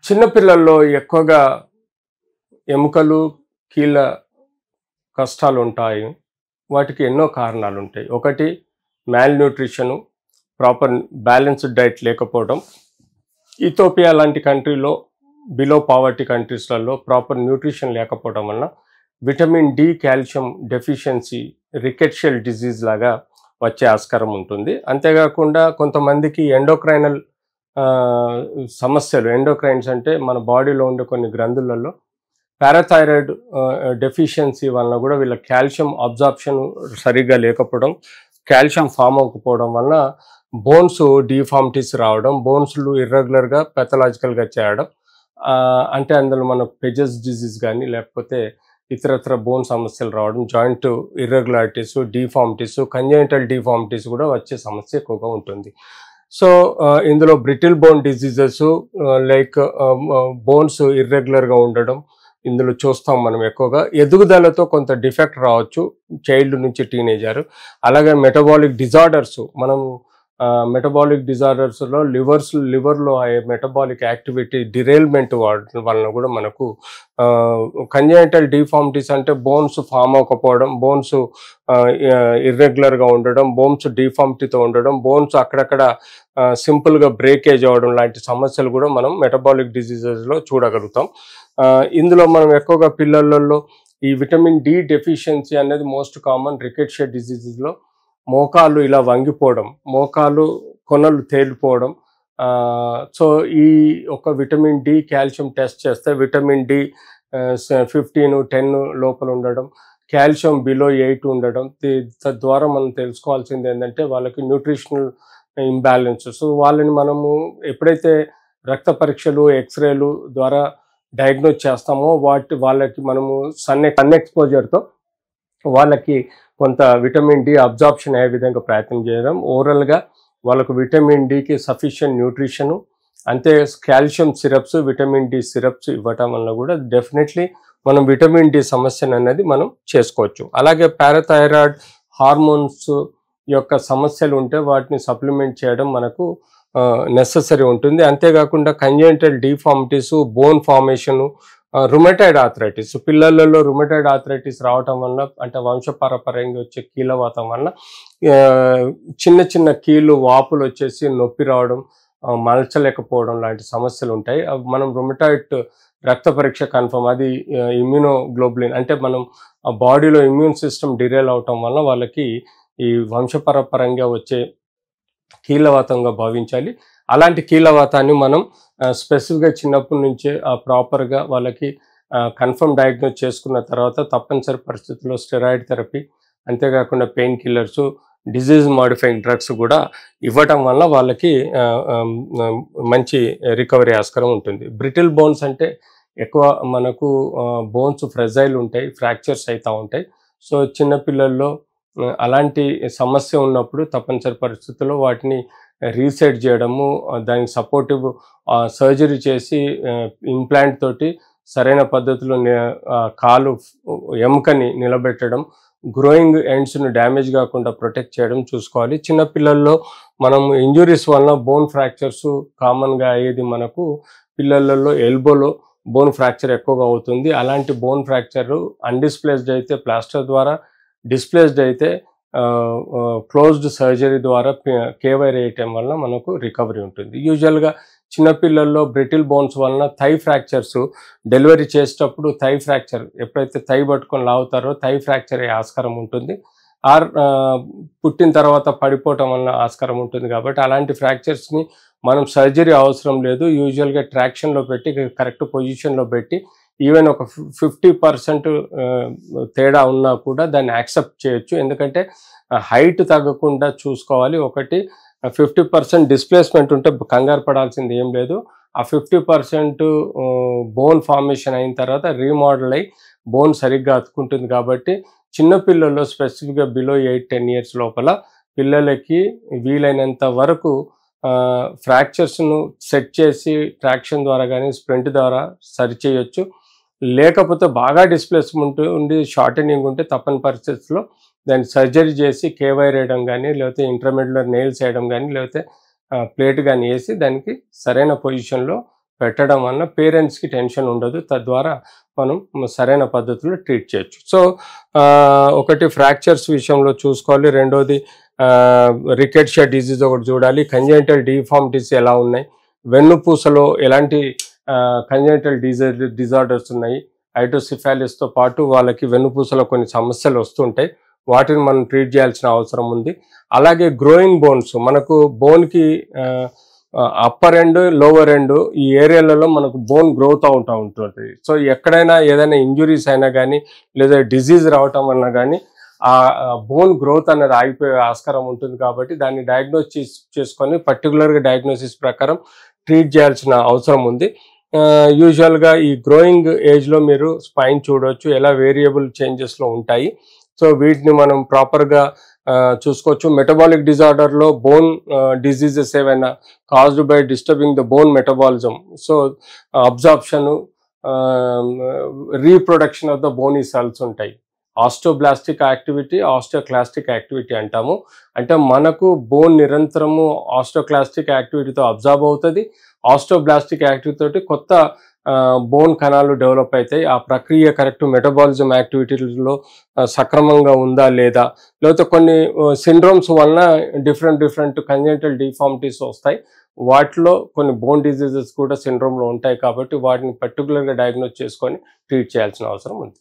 చిన్న పిల్లల్లో ఎక్కువగా ఎముకలు, కీళ్ళ కష్టాలుంటాయి. వాటికి ఎన్నో కారణాలుంటాయి. ఒకటి malnutrition, proper balanced diet లేకపోవడం. ఇథియోపియా లాంటి కంట్రీలో బిలో పావర్టీ కంట్రీస్‌లలో ప్రాపర్ న్యూట్రిషన్ లేకపోవడం వలన vitamin D, calcium deficiency, rickettsial disease లాగా వచ్చే ఆస్కారం ఉంటుంది. అంతేకాకుండా కొంతమందికి ఎండోక్రైనల్ సమస్యలు, ఎండోక్రైన్స్ అంటే మన బాడీలో ఉండే కొన్ని గ్రంథులలో పారాథైరాయిడ్ డెఫిషియన్సీ వలన కూడా వీళ్ళ కాల్షియం అబ్జార్ప్షన్ సరిగ్గా లేకపోవడం, కాల్షియం ఫామ్ అవ్వకపోవడం వలన బోన్స్ డిఫార్మిటీస్ రావడం, బోన్స్లు ఇర్రెగ్యులర్గా పెథలాజికల్గా చేయడం, అంటే అందులో మనకు పెజెస్ డిజీజ్ కానీ లేకపోతే ఇతరత్ర బోన్ సమస్యలు రావడం, joint irregularities, deformities, congenital deformities కూడా వచ్చే సమస్య ఎక్కువగా ఉంటుంది. సో ఇందులో brittle bone diseases like bones ఇర్రెగ్యులర్గా ఉండడం ఇందులో చూస్తాం మనం ఎక్కువగా. ఎదుగుదలతో కొంత డిఫెక్ట్ రావచ్చు చైల్డ్ నుంచి టీనేజర్. అలాగే మెటబాలిక్ డిజార్డర్స్, మనం మెటబాలిక్ డిజార్డర్స్లో లివర్లో అయ్యే మెటబాలిక్ యాక్టివిటీ డిరైల్మెంట్ వలన కూడా మనకు కంజెనిటల్ డిఫార్మిటీస్ అంటే బోన్స్ ఫామ్ అవ్వకపోవడం, బోన్స్ ఇర్రెగ్యులర్గా ఉండడం, బోన్స్ డిఫార్మిటీతో ఉండడం, బోన్స్ అక్కడక్కడ సింపుల్గా బ్రేకేజ్ అవ్వడం లాంటి సమస్యలు కూడా మనం మెటబాలిక్ డిజీజెస్లో చూడగలుగుతాం. ఇందులో మనం ఎక్కువగా పిల్లలలో ఈ విటమిన్ డి డెఫిషియన్సీ అనేది మోస్ట్ కామన్. రికెట్షియా డిజీజెస్లో మోకాలు ఇలా వంగిపోవడం, మోకాలు కొనలు తేలిపోవడం. సో ఈ ఒక విటమిన్ డి కాల్షియం టెస్ట్ చేస్తే విటమిన్ డి 15, 10 లోపల ఉండడం, కాల్షియం బిలో 8 ఉండడం. తద్వారా మనం తెలుసుకోవాల్సింది ఏంటంటే వాళ్ళకి న్యూట్రిషనల్ ఇంబ్యాలెన్స్. సో వాళ్ళని మనము ఎప్పుడైతే రక్త పరీక్షలు, ఎక్స్రేలు ద్వారా డయాగ్నోజ్ చేస్తామో వాళ్ళకి మనము సన్ ఎక్స్పోజర్తో వాళ్ళకి కొంత విటమిన్ డి అబ్జార్ప్షన్ అయ్యే విధంగా ప్రయత్నం చేయడం, ఓరల్గా వాళ్ళకు విటమిన్ డికి సఫిషియంట్ న్యూట్రిషను, అంతే calcium syrups, vitamin D syrups ఇవ్వటం వల్ల కూడా డెఫినెట్లీ మనం విటమిన్ డి సమస్యను అనేది మనం చేసుకోవచ్చు. అలాగే పారాథైరాయిడ్ హార్మోన్స్ యొక్క సమస్యలు ఉంటే వాటిని సప్లిమెంట్ చేయడం మనకు నెససరీ ఉంటుంది. అంతేకాకుండా congenital deformities, bone formation, rheumatoid arthritis, పిల్లలలో రుమటాయిడ్ ఆర్థరైటిస్ రావటం వల్ల అంటే వంశపారపర్యంగా వచ్చే కీళ్ళవాతం వల్ల చిన్న చిన్న కీళ్ళు వాపులు వచ్చేసి నొప్పి రావడం, మలచలేకపోవడం లాంటి సమస్యలు ఉంటాయి. మనం రుమటాయిడ్ రక్త పరీక్ష కన్ఫర్మ్, అది ఇమ్యూనోగ్లోబులిన్ అంటే మనం ఆ బాడీలో ఇమ్యూన్ సిస్టమ్ డిరైల్ అవటం వల్ల వాళ్ళకి ఈ వంశపారపర్యంగా వచ్చే కీళ్ళవాతంగా భావించాలి. అలాంటి కీళ్ళవాతాన్ని మనం స్పెసిఫిక్గా చిన్నప్పటి నుంచే ప్రాపర్గా వాళ్ళకి కన్ఫర్మ్ డయాగ్నోజ్ చేసుకున్న తర్వాత తప్పనిసరి పరిస్థితుల్లో స్టెరాయిడ్ థెరపీ, అంతేకాకుండా pain killers, disease modifying drugs కూడా ఇవ్వటం వల్ల వాళ్ళకి మంచి రికవరీ ఆస్కారం ఉంటుంది. బ్రిటిల్ బోన్స్ అంటే ఎక్కువ మనకు బోన్స్ ఫ్రెజైల్ ఉంటాయి, ఫ్రాక్చర్స్ అవుతూ ఉంటాయి. సో చిన్నపిల్లల్లో అలాంటి సమస్య ఉన్నప్పుడు తప్పనిసరి పరిస్థితుల్లో వాటిని రీసెట్ చేయడము, దానికి సపోర్టివ్ సర్జరీ చేసి ఇంప్లాంట్ తోటి సరైన పద్ధతిలో కాలు ఎముకని నిలబెట్టడం, గ్రోయింగ్ ఎండ్స్ను డ్యామేజ్ కాకుండా ప్రొటెక్ట్ చేయడం చూసుకోవాలి. చిన్నపిల్లల్లో మనం ఇంజురీస్ వలన బోన్ ఫ్రాక్చర్స్ కామన్గా అయ్యేది మనకు పిల్లలలో ఎల్బోలో బోన్ ఫ్రాక్చర్ ఎక్కువగా అవుతుంది. అలాంటి బోన్ ఫ్రాక్చర్ అన్డిస్ప్లేస్డ్ అయితే ప్లాస్టర్ ద్వారా, డిస్ప్లేస్డ్ అయితే క్లోజ్డ్ సర్జరీ ద్వారా కేవైర్ వేయటం వలన మనకు రికవరీ ఉంటుంది. యూజువల్గా చిన్నపిల్లల్లో బ్రిటిల్ బోన్స్ వలన థై ఫ్రాక్చర్స్, డెలివరీ చేసేటప్పుడు థై ఫ్రాక్చర్, ఎప్పుడైతే థై పట్టుకొని లాగుతారో థై ఫ్రాక్చర్ అయ్యే ఆస్కారం ఉంటుంది. పుట్టిన తర్వాత పడిపోవటం వలన ఆస్కారం ఉంటుంది. కాబట్టి అలాంటి ఫ్రాక్చర్స్ని మనం సర్జరీ అవసరం లేదు. యూజువల్గా ట్రాక్షన్లో పెట్టి కరెక్ట్ పొజిషన్లో పెట్టి ఈవెన్ ఒక 50% తేడా ఉన్నా కూడా దాన్ని యాక్సెప్ట్ చేయొచ్చు. ఎందుకంటే హైట్ తగ్గకుండా చూసుకోవాలి. ఒకటి 50% డిస్ప్లేస్మెంట్ ఉంటే కంగారు పడాల్సింది ఏం లేదు. ఆ 50% బోన్ ఫార్మేషన్ అయిన తర్వాత రీమోడల్ అయ్యి బోన్ సరిగ్గా అతుకుంటుంది. కాబట్టి చిన్నపిల్లల్లో స్పెసిఫిక్గా బిలో 8-10 ఇయర్స్ లోపల పిల్లలకి వీలైనంత వరకు ఫ్రాక్చర్స్ను సెట్ చేసి ట్రాక్షన్ ద్వారా కానీ స్ప్రింట్ ద్వారా సరిచేయొచ్చు. లేకపోతే బాగా డిస్ప్లేస్మెంట్ ఉండి షార్టనింగ్ ఉంటే తప్పని పరిస్థితుల్లో దాన్ని సర్జరీ చేసి కేవైర్ వేయడం కానీ, లేకపోతే ఇంట్రామెడ్యులర్ నెయిల్స్ వేయడం కానీ, లేకపోతే ప్లేట్ కానీ వేసి దానికి సరైన పొజిషన్లో పెట్టడం వలన పేరెంట్స్కి టెన్షన్ ఉండదు. తద్వారా మనం సరైన పద్ధతిలో ట్రీట్ చేయొచ్చు. సో ఒకటి ఫ్రాక్చర్స్ విషయంలో చూసుకోవాలి. రెండోది రికెట్షియా డిజీజ్ ఒకటి చూడాలి. కంజెనిటల్ డిఫార్మిటీస్ ఎలా ఉన్నాయి, వెన్నుపూసలో ఎలాంటి కంజెనిటల్ డిజార్డర్స్ ఉన్నాయి, హైడ్రోసిఫాలిస్తో పాటు వాళ్ళకి వెన్నుపూసలో కొన్ని సమస్యలు వస్తుంటాయి. వాటిని మనం ట్రీట్ చేయాల్సిన అవసరం ఉంది. అలాగే గ్రోయింగ్ బోన్స్, మనకు బోన్కి అప్పర్ ఎండ్ లోవర్ ఎండ్ ఈ ఏరియాలలో మనకు బోన్ గ్రోత్ అవుతూ ఉంటుంది. సో ఎక్కడైనా ఏదైనా ఇంజురీస్ అయినా కానీ లేదా డిజీజ్ రావటం వలన కానీ ఆ బోన్ గ్రోత్ అనేది ఆగిపోయే ఆస్కారం ఉంటుంది. కాబట్టి దాన్ని డయాగ్నోస్ చేసుకొని పర్టికులర్గా డయాగ్నోసిస్ ప్రకారం ట్రీట్ చేయాల్సిన అవసరం ఉంది. యూజువల్గా ఈ గ్రోయింగ్ ఏజ్లో మీరు స్పైన్ చూడవచ్చు, ఎలా వేరియబుల్ చేంజెస్లో ఉంటాయి. సో వీటిని మనం ప్రాపర్గా చూసుకోవచ్చు. మెటబాలిక్ డిజార్డర్లో బోన్ డిజీజెస్ ఏవైనా caused by disturbing the bone metabolism, so absorption, reproduction of the bony cells ఉంటాయి. ఆస్టోబ్లాస్టిక్ యాక్టివిటీ, ఆస్టోక్లాస్టిక్ యాక్టివిటీ అంటాము. అంటే మనకు బోన్ నిరంతరము ఆస్టోక్లాస్టిక్ యాక్టివిటీతో అబ్జార్బ్ అవుతుంది. ఆస్టోబ్లాస్టిక్ యాక్టివిటీ తోటి కొత్త బోన్ కణాలు డెవలప్ అవుతాయి. ఆ ప్రక్రియ కరెక్ట్ మెటబాలిజం యాక్టివిటీలో సక్రమంగా ఉందా లేదా, లేకపోతే కొన్ని సిండ్రోమ్స్ వలన డిఫరెంట్ కంజెనిటల్ డిఫార్మిటీస్ వస్తాయి. వాటిలో కొన్ని బోన్ డిజీజెస్ కూడా సిండ్రోమ్లో ఉంటాయి. కాబట్టి వాటిని పర్టికులర్గా డయాగ్నోస్ చేసుకొని ట్రీట్ చేయాల్సిన అవసరం ఉంది.